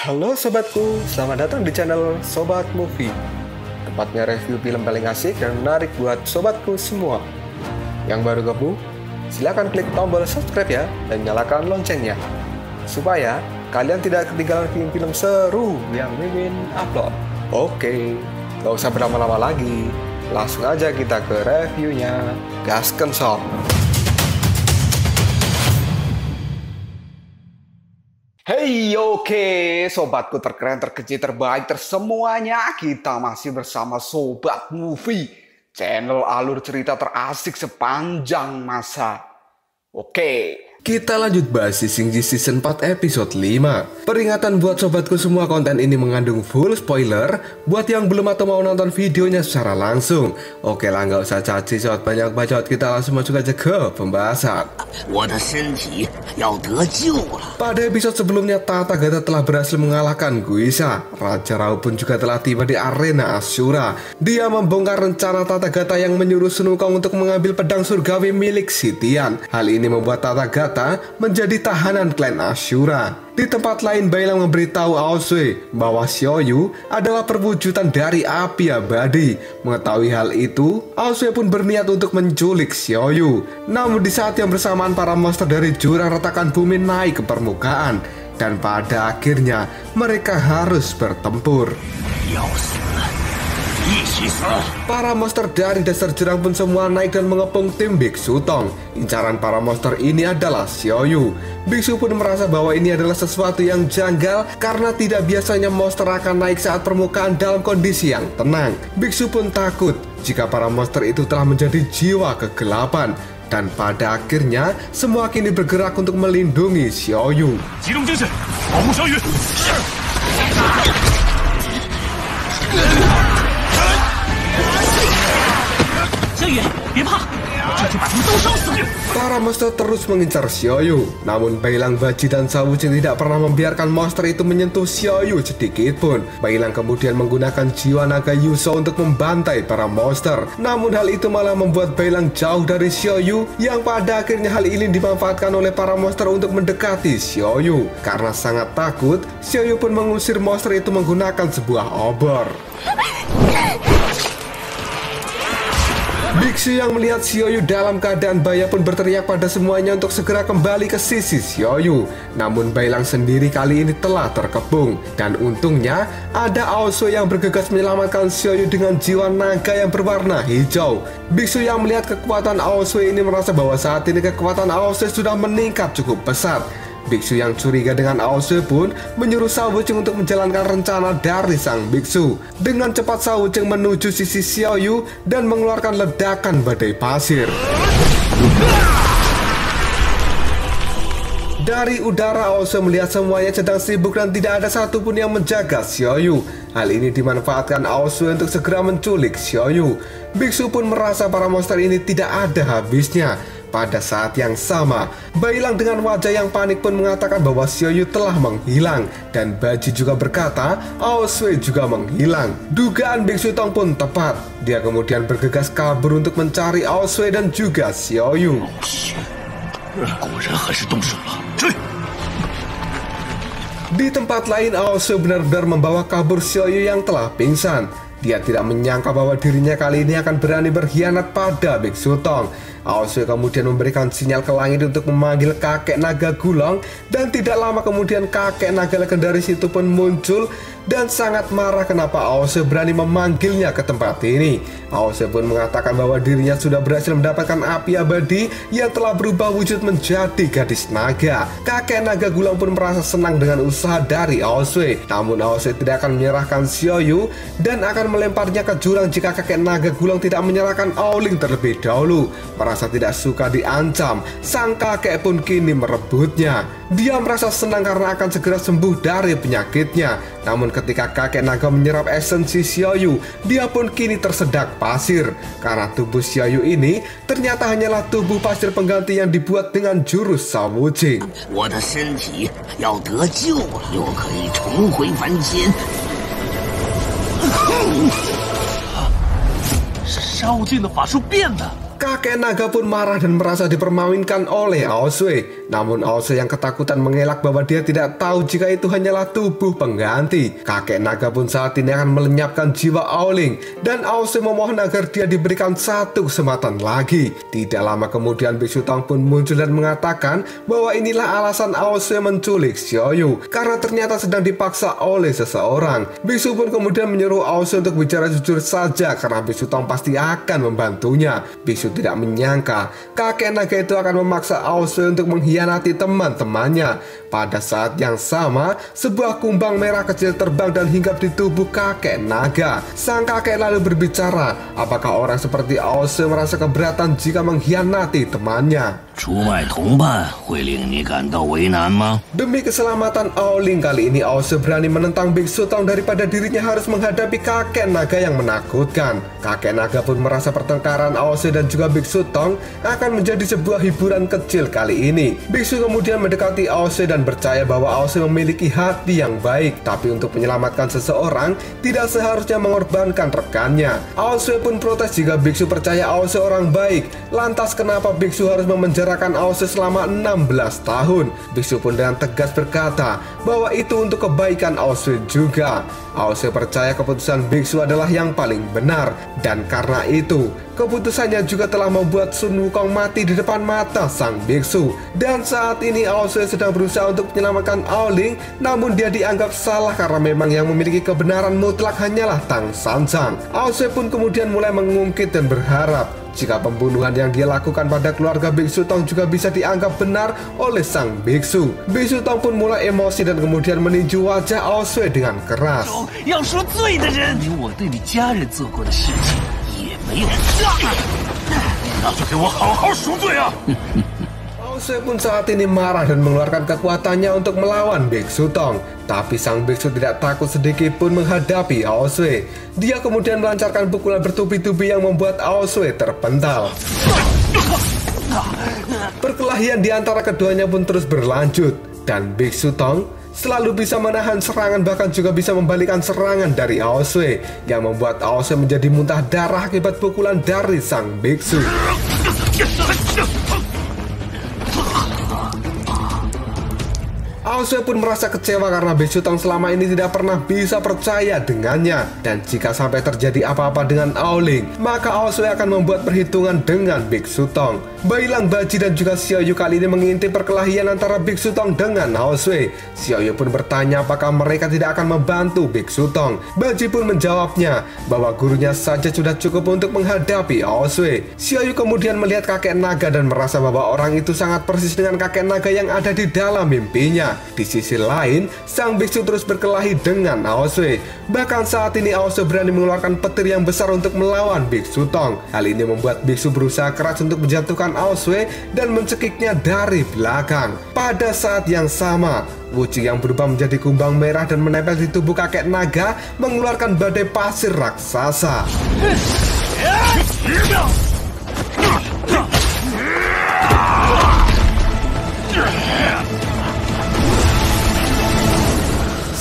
Halo sobatku, selamat datang di channel Sobat Movie. Tempatnya review film paling asik dan menarik buat sobatku semua. Yang baru gabung, silahkan klik tombol subscribe ya dan nyalakan loncengnya, supaya kalian tidak ketinggalan film-film seru yang Mimin upload. Oke, gak usah berlama-lama lagi, langsung aja kita ke reviewnya. Gasken sob. Hey, oke, sobatku terkeren, terkece, terbaik, tersemuanya. Kita masih bersama Sobat Movie, channel alur cerita terasik sepanjang masa. Oke, kita lanjut bahas Sisingji Season 4 episode 5. Peringatan buat sobatku semua, konten ini mengandung full spoiler buat yang belum atau mau nonton videonya secara langsung. Oke lah, nggak usah caci sobat banyak bacot, kita langsung masuk aja ke pembahasan. Pada episode sebelumnya, Tathagata telah berhasil mengalahkan Guisa. Raja Rao pun juga telah tiba di arena Ashura. Dia membongkar rencana Tathagata yang menyuruh Sun Wukong untuk mengambil pedang surgawi milik Sitian. Hal ini membuat Tathagata menjadi tahanan klan Ashura. Di tempat lain, Bailang memberitahu Aosue bahwa Xiaoyu adalah perwujudan dari api abadi. Mengetahui hal itu, Aosue pun berniat untuk menculik Xiaoyu. Namun di saat yang bersamaan, para monster dari jurang retakan bumi naik ke permukaan, dan pada akhirnya mereka harus bertempur. Para monster dari dasar jurang pun semua naik dan mengepung tim Biksu Tong. Incaran para monster ini adalah Xiaoyu. Biksu pun merasa bahwa ini adalah sesuatu yang janggal karena tidak biasanya monster akan naik saat permukaan dalam kondisi yang tenang. Biksu pun takut jika para monster itu telah menjadi jiwa kegelapan. Dan pada akhirnya semua kini bergerak untuk melindungi Xiaoyu. Para monster terus mengincar Xiaoyu. Namun Bailang, Baji, dan Shao Wuqing tidak pernah membiarkan monster itu menyentuh Xiaoyu sedikit pun. Bailang kemudian menggunakan jiwa naga Yuso untuk membantai para monster. Namun hal itu malah membuat Bailang jauh dari Xiaoyu, yang pada akhirnya hal ini dimanfaatkan oleh para monster untuk mendekati Xiaoyu. Karena sangat takut, Xiaoyu pun mengusir monster itu menggunakan sebuah obor. Biksu yang melihat Xiaoyu dalam keadaan bahaya pun berteriak pada semuanya untuk segera kembali ke sisi Xiaoyu. Namun Bailang sendiri kali ini telah terkepung. Dan untungnya ada Aosue yang bergegas menyelamatkan Xiaoyu dengan jiwa naga yang berwarna hijau. Biksu yang melihat kekuatan Aosue ini merasa bahwa saat ini kekuatan Aosue sudah meningkat cukup pesat. Biksu yang curiga dengan Aosue pun menyuruh Shao Wuqing untuk menjalankan rencana dari sang biksu. Dengan cepat Shao Wuqing menuju sisi Xiaoyu dan mengeluarkan ledakan badai pasir. Dari udara, Aosue melihat semuanya sedang sibuk dan tidak ada satupun yang menjaga Xiaoyu. Hal ini dimanfaatkan Aosue untuk segera menculik Xiaoyu. Biksu pun merasa para monster ini tidak ada habisnya. Pada saat yang sama, Bailang dengan wajah yang panik pun mengatakan bahwa Xiaoyu telah menghilang. Dan Baji juga berkata Aosue juga menghilang. Dugaan Biksu Tong pun tepat. Dia kemudian bergegas kabur untuk mencari Aosue dan juga Xiaoyu. Di tempat lain, Aosue benar-benar membawa kabur Xiaoyu yang telah pingsan. Dia tidak menyangka bahwa dirinya kali ini akan berani berkhianat pada Biksu Tong. Aosue kemudian memberikan sinyal ke langit untuk memanggil kakek naga Gulong, dan tidak lama kemudian kakek naga legendaris itu pun muncul dan sangat marah kenapa Aosue berani memanggilnya ke tempat ini. Aosue pun mengatakan bahwa dirinya sudah berhasil mendapatkan api abadi yang telah berubah wujud menjadi gadis naga. Kakek naga Gulong pun merasa senang dengan usaha dari Aosue. Namun Aosue tidak akan menyerahkan Xiaoyu dan akan melemparnya ke jurang jika kakek naga Gulong tidak menyerahkan Aoling terlebih dahulu. Merasa tidak suka diancam, sang kakek pun kini merebutnya. Dia merasa senang karena akan segera sembuh dari penyakitnya. Namun ketika kakek naga menyerap esensi Xiaoyu, dia pun kini tersedak pasir. Karena tubuh Xiaoyu ini ternyata hanyalah tubuh pasir pengganti yang dibuat dengan jurus Shao Wuqing. Kakek naga pun marah dan merasa dipermainkan oleh Aosue. Namun Aosue yang ketakutan mengelak bahwa dia tidak tahu jika itu hanyalah tubuh pengganti. Kakek naga pun saat ini akan melenyapkan jiwa Aoling, dan Aosue memohon agar dia diberikan satu kesempatan lagi. Tidak lama kemudian Biksu Tong pun muncul dan mengatakan bahwa inilah alasan Aosue menculik Xiaoyu, karena ternyata sedang dipaksa oleh seseorang. Biksu pun kemudian menyuruh Aosue untuk bicara jujur saja karena Biksu Tong pasti akan membantunya. Biksu tidak menyangka kakek naga itu akan memaksa Aosue untuk mengkhianati teman-temannya. Pada saat yang sama, sebuah kumbang merah kecil terbang dan hinggap di tubuh kakek naga. Sang kakek lalu berbicara, apakah orang seperti Aosue merasa keberatan jika mengkhianati temannya? Demi keselamatan Aoling, kali ini Aosue berani menentang Biksu Tong daripada dirinya harus menghadapi kakek naga yang menakutkan. Kakek naga pun merasa pertengkaran Aosue dan juga Biksu Tong akan menjadi sebuah hiburan kecil kali ini. Biksu kemudian mendekati Aosue dan percaya bahwa Aosue memiliki hati yang baik, tapi untuk menyelamatkan seseorang tidak seharusnya mengorbankan rekannya. Aosue pun protes jika Biksu percaya Aosue orang baik. Lantas kenapa Biksu harus memenjarakan Aosue selama 16 tahun? Biksu pun dengan tegas berkata bahwa itu untuk kebaikan Aosue juga. Aosue percaya keputusan Biksu adalah yang paling benar, dan karena itu keputusannya juga telah membuat Sun Wukong mati di depan mata sang biksu. Dan saat ini Aosue sedang berusaha untuk menyelamatkan Aoling, namun dia dianggap salah karena memang yang memiliki kebenaran mutlak hanyalah Tang Sanzang. Aosue pun kemudian mulai mengungkit dan berharap jika pembunuhan yang dia lakukan pada keluarga Biksu Tong juga bisa dianggap benar oleh sang biksu. Biksu Tong pun mulai emosi dan kemudian meninju wajah Aosue dengan keras. Aosue pun saat ini marah dan mengeluarkan kekuatannya untuk melawan Biksu Tong. Tapi sang biksu tidak takut sedikit pun menghadapi Aosue. Dia kemudian melancarkan pukulan bertubi-tubi yang membuat Aosue terpental. Perkelahian di antara keduanya pun terus berlanjut, dan Biksu Tong selalu bisa menahan serangan, bahkan juga bisa membalikan serangan dari Aosue, yang membuat Aosue menjadi muntah darah akibat pukulan dari sang biksu. Aosue pun merasa kecewa karena Biksu Tong selama ini tidak pernah bisa percaya dengannya. Dan jika sampai terjadi apa-apa dengan Aoling, maka Aosue akan membuat perhitungan dengan Biksu Tong. Bailang Baji dan juga Xiaoyu kali ini mengintip perkelahian antara Biksu Tong dengan Aosue. Xiaoyu pun bertanya apakah mereka tidak akan membantu Biksu Tong. Baji pun menjawabnya bahwa gurunya saja sudah cukup untuk menghadapi Aosue. Xiaoyu kemudian melihat kakek naga dan merasa bahwa orang itu sangat persis dengan kakek naga yang ada di dalam mimpinya. Di sisi lain, sang biksu terus berkelahi dengan Aosue. Bahkan saat ini Aosue berani mengeluarkan petir yang besar untuk melawan Biksu Tong. Hal ini membuat biksu berusaha keras untuk menjatuhkan Aosue dan mencekiknya dari belakang. Pada saat yang sama, Wuci yang berubah menjadi kumbang merah dan menempel di tubuh kakek naga mengeluarkan badai pasir raksasa.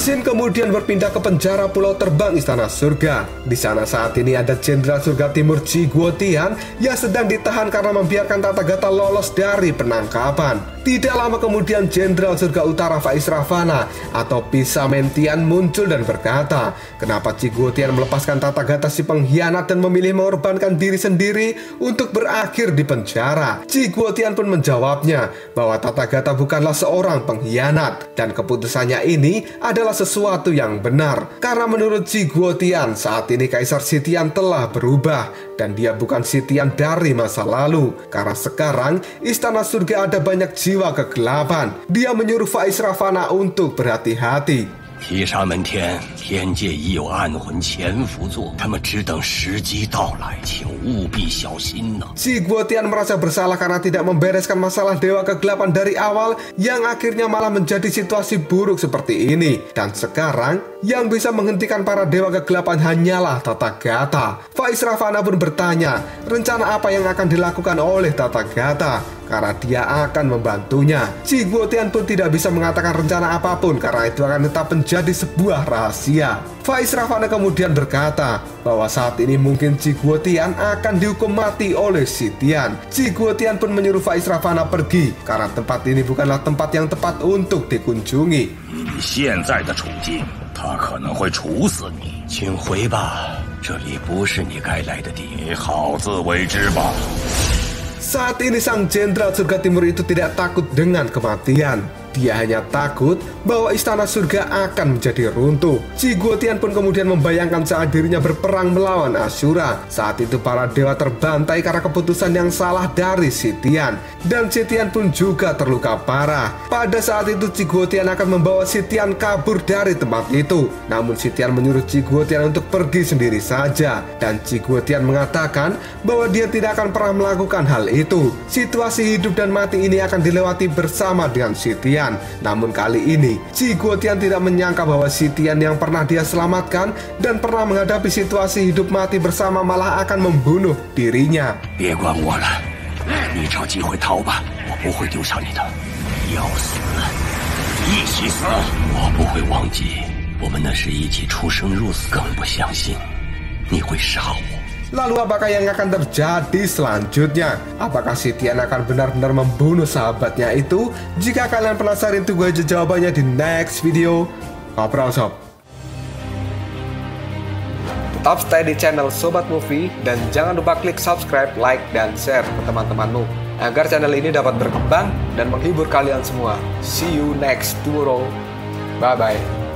Xin kemudian berpindah ke penjara Pulau Terbang Istana Surga. Di sana saat ini ada Jenderal Surga Timur Ji Guotian yang sedang ditahan karena membiarkan Tathagata lolos dari penangkapan. Tidak lama kemudian Jenderal Surga Utara Faiz Ravana atau Pisa Mentian muncul dan berkata, kenapa Ji Guotian melepaskan Tathagata si pengkhianat dan memilih mengorbankan diri sendiri untuk berakhir di penjara. Ji Guotian pun menjawabnya bahwa Tathagata bukanlah seorang pengkhianat dan keputusannya ini adalah sesuatu yang benar. Karena menurut Ji Guotian saat ini Kaisar Sitian telah berubah dan dia bukan Sitian dari masa lalu. Karena sekarang Istana Surga ada banyak jiwa kegelapan. Dia menyuruh Faiz Ravana untuk berhati-hati. 提沙门天，天界已有暗魂潜伏作，他们只等时机到来，请务必小心呐。 Ji Guotian merasa bersalah karena tidak membereskan masalah Dewa Kegelapan dari awal, yang akhirnya malah menjadi situasi buruk seperti ini. Dan sekarang yang bisa menghentikan para Dewa Kegelapan hanyalah Tathagata. Faiz Ravana pun bertanya, rencana apa yang akan dilakukan oleh Tathagata? karena dia akan membantunya. Ji Guotian pun tidak bisa mengatakan rencana apapun karena itu akan tetap menjadi sebuah rahasia. Faiz Ravana kemudian berkata bahwa saat ini mungkin Ji Guotian akan dihukum mati oleh Si Tian. Ji Guotian pun menyuruh Faiz Ravana pergi karena tempat ini bukanlah tempat yang tepat untuk dikunjungi. 以现在的处境，他可能会处死你。请回吧，这里不是你该来的地。你好自为之吧。 Saat ini sang jenderal surga timur itu tidak takut dengan kematian. Dia hanya takut bahwa istana surga akan menjadi runtuh. Ji Guotian pun kemudian membayangkan saat dirinya berperang melawan Ashura. Saat itu para dewa terbantai karena keputusan yang salah dari Si Tian. Dan Si Tian pun juga terluka parah. Pada saat itu Ji Guotian akan membawa Si Tian kabur dari tempat itu. Namun Si Tian menyuruh Ji Guotian untuk pergi sendiri saja. Dan Ji Guotian mengatakan bahwa dia tidak akan pernah melakukan hal itu. Situasi hidup dan mati ini akan dilewati bersama dengan Si Tian. Namun kali ini Ji Guotian tidak menyangka bahwa Si Tian yang pernah dia selamatkan dan pernah menghadapi situasi hidup mati bersama malah akan membunuh dirinya. 别管我了，你找机会逃吧，我不会丢下你的。要死，一起死！我不会忘记，我们那是一起出生入死，更不相信你会杀我。 Lalu apakah yang akan terjadi selanjutnya? Apakah Si Tian akan benar-benar membunuh sahabatnya itu? Jika kalian penasaran, tunggu aja jawabannya di next video. Ngobrol sob. Tetap stay di channel Sobat Movie dan jangan lupa klik subscribe, like, dan share ke teman-temanmu agar channel ini dapat berkembang dan menghibur kalian semua. See you next tomorrow. Bye-bye.